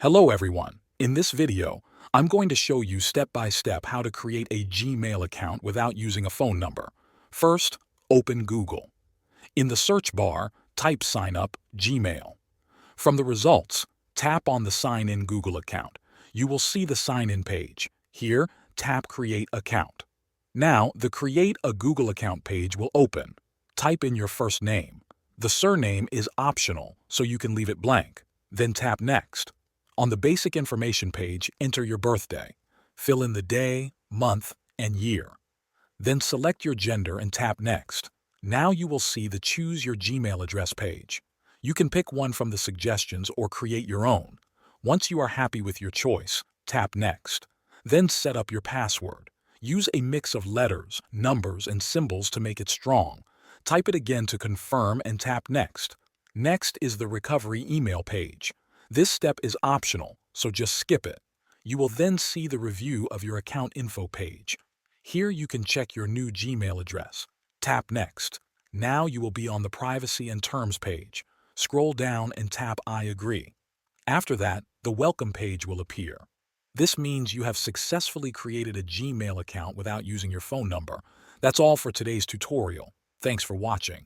Hello everyone. In this video, I'm going to show you step by step how to create a Gmail account without using a phone number. First, open Google. In the search bar, type sign up Gmail. From the results, tap on the sign in Google account. You will see the sign in page. Here, tap create account. Now, the create a Google account page will open. Type in your first name. The surname is optional, so you can leave it blank. Then tap next. On the basic information page, enter your birthday. Fill in the day, month, and year. Then select your gender and tap next. Now you will see the Choose Your Gmail address page. You can pick one from the suggestions or create your own. Once you are happy with your choice, tap next. Then set up your password. Use a mix of letters, numbers, and symbols to make it strong. Type it again to confirm and tap next. Next is the recovery email page. This step is optional, so just skip it. You will then see the review of your account info page. Here you can check your new Gmail address. Tap next. Now you will be on the privacy and terms page. Scroll down and tap I agree. After that, the welcome page will appear. This means you have successfully created a Gmail account without using your phone number. That's all for today's tutorial. Thanks for watching.